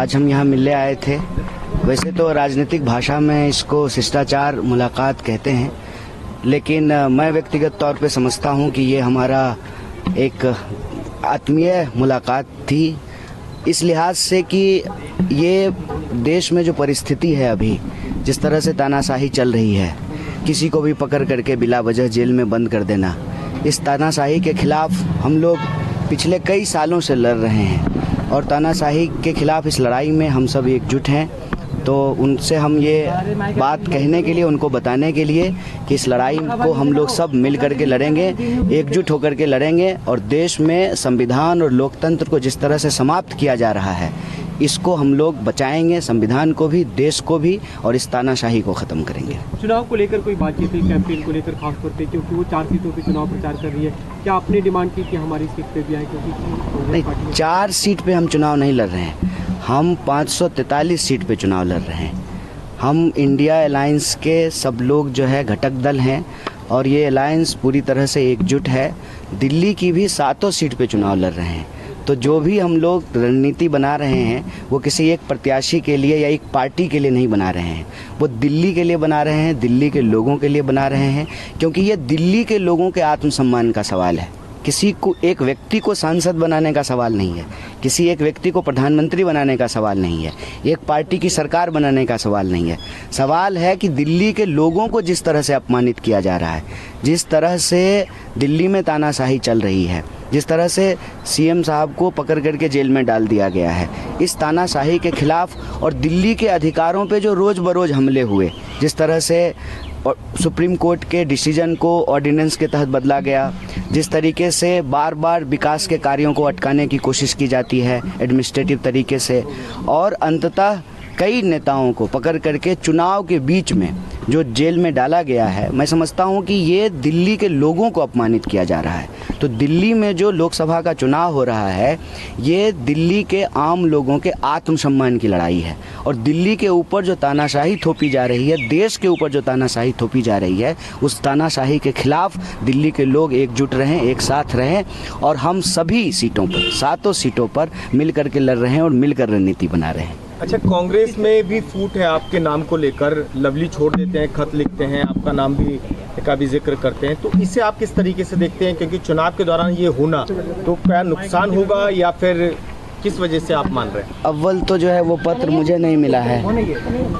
आज हम यहाँ मिलने आए थे। वैसे तो राजनीतिक भाषा में इसको शिष्टाचार मुलाकात कहते हैं, लेकिन मैं व्यक्तिगत तौर पे समझता हूँ कि ये हमारा एक आत्मीय मुलाकात थी, इस लिहाज से कि ये देश में जो परिस्थिति है अभी, जिस तरह से तानाशाही चल रही है, किसी को भी पकड़ करके बिला वजह जेल में बंद कर देना, इस तानाशाही के खिलाफ हम लोग पिछले कई सालों से लड़ रहे हैं और तानाशाही के खिलाफ इस लड़ाई में हम सब एकजुट हैं। तो उनसे हम ये बात कहने के लिए, उनको बताने के लिए कि इस लड़ाई को हम लोग सब मिल करके लड़ेंगे, एकजुट होकर के लड़ेंगे और देश में संविधान और लोकतंत्र को जिस तरह से समाप्त किया जा रहा है, इसको हम लोग बचाएंगे, संविधान को भी, देश को भी, और इस तानाशाही को ख़त्म करेंगे। चुनाव को लेकर कोई बातचीत हुई, कैंपेन को लेकर खास तौर पे, क्योंकि वो 4 सीटों पे चुनाव प्रचार कर रही है, क्या आपने डिमांड की कि हमारी सीट पे भी आए? क्योंकि नहीं, 4 सीट पे हम चुनाव नहीं लड़ रहे हैं, हम 543 सीट पे चुनाव लड़ रहे हैं। हम इंडिया अलायंस के सब लोग जो है घटक दल हैं और ये अलायंस पूरी तरह से एकजुट है। दिल्ली की भी 7 सीट पे चुनाव लड़ रहे हैं। तो जो भी हम लोग रणनीति बना रहे हैं वो किसी एक प्रत्याशी के लिए या एक पार्टी के लिए नहीं बना रहे हैं, वो दिल्ली के लिए बना रहे हैं, दिल्ली के लोगों के लिए बना रहे हैं, क्योंकि ये दिल्ली के लोगों के आत्मसम्मान का सवाल है। किसी को, एक व्यक्ति को सांसद बनाने का सवाल नहीं है, किसी एक व्यक्ति को प्रधानमंत्री बनाने का सवाल नहीं है, एक पार्टी की सरकार बनाने का सवाल नहीं है। सवाल है कि दिल्ली के लोगों को जिस तरह से अपमानित किया जा रहा है, जिस तरह से दिल्ली में तानाशाही चल रही है, जिस तरह से सीएम साहब को पकड़ करके जेल में डाल दिया गया है, इस तानाशाही के खिलाफ और दिल्ली के अधिकारों पे जो रोज़ बरोज़ हमले हुए, जिस तरह से और सुप्रीम कोर्ट के डिसीजन को ऑर्डिनेंस के तहत बदला गया, जिस तरीके से बार बार विकास के कार्यों को अटकाने की कोशिश की जाती है एडमिनिस्ट्रेटिव तरीके से, और अंततः कई नेताओं को पकड़ करके चुनाव के बीच में जो जेल में डाला गया है, मैं समझता हूं कि ये दिल्ली के लोगों को अपमानित किया जा रहा है। तो दिल्ली में जो लोकसभा का चुनाव हो रहा है, ये दिल्ली के आम लोगों के आत्मसम्मान की लड़ाई है और दिल्ली के ऊपर जो तानाशाही थोपी जा रही है, देश के ऊपर जो तानाशाही थोपी जा रही है, उस तानाशाही के खिलाफ दिल्ली के लोग एकजुट रहें, एक साथ रहें और हम सभी सीटों पर, 7 सीटों पर मिल करके लड़ रहे हैं और मिलकर रणनीति बना रहे हैं। अच्छा, कांग्रेस में भी फूट है आपके नाम को लेकर, लवली छोड़ देते हैं, खत लिखते हैं, आपका नाम भी का भी जिक्र करते हैं, तो इसे आप किस तरीके से देखते हैं? क्योंकि चुनाव के दौरान ये होना तो क्या नुकसान होगा या फिर किस वजह से आप मान रहे हैं? अव्वल तो जो है वो पत्र मुझे नहीं मिला है,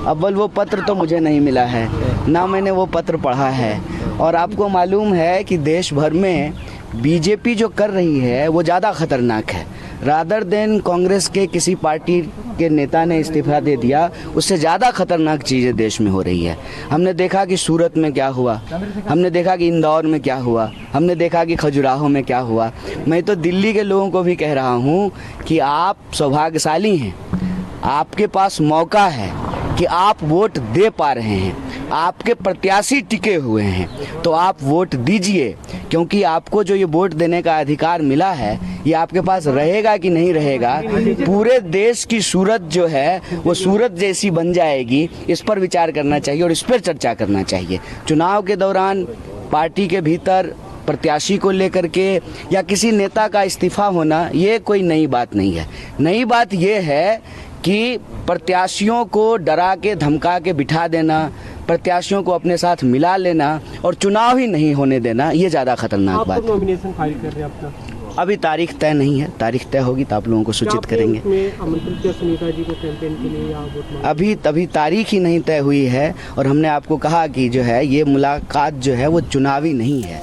अव्वल वो पत्र तो मुझे नहीं मिला है, ना मैंने वो पत्र पढ़ा है। और आपको मालूम है कि देश भर में बीजेपी जो कर रही है वो ज़्यादा खतरनाक है। रादर देन कांग्रेस के किसी पार्टी के नेता ने इस्तीफा दे दिया, उससे ज़्यादा खतरनाक चीज़ें देश में हो रही है। हमने देखा कि सूरत में क्या हुआ, हमने देखा कि इंदौर में क्या हुआ, हमने देखा कि खजुराहो में क्या हुआ। मैं तो दिल्ली के लोगों को भी कह रहा हूँ कि आप सौभाग्यशाली हैं, आपके पास मौका है कि आप वोट दे पा रहे हैं, आपके प्रत्याशी टिके हुए हैं, तो आप वोट दीजिए, क्योंकि आपको जो ये वोट देने का अधिकार मिला है ये आपके पास रहेगा कि नहीं रहेगा, पूरे देश की सूरत जो है वो सूरत जैसी बन जाएगी, इस पर विचार करना चाहिए और इस पर चर्चा करना चाहिए। चुनाव के दौरान पार्टी के भीतर प्रत्याशी को लेकर के या किसी नेता का इस्तीफा होना ये कोई नई बात नहीं है। नई बात ये है कि प्रत्याशियों को डरा के धमका के बिठा देना, प्रत्याशियों को अपने साथ मिला लेना और चुनाव ही नहीं होने देना, ये ज़्यादा खतरनाक बात है। नॉमिनेशन फाइल कर रहे हैं आपका? अभी तारीख तय नहीं है, तारीख तय होगी तो आप लोगों को सूचित करेंगे। आमंत्रित किया सुनीता जी को कैंपेन के लिए या वोट मांगने? अभी तारीख ही नहीं तय हुई है और हमने आपको कहा कि जो है ये मुलाकात जो है वो चुनावी नहीं है।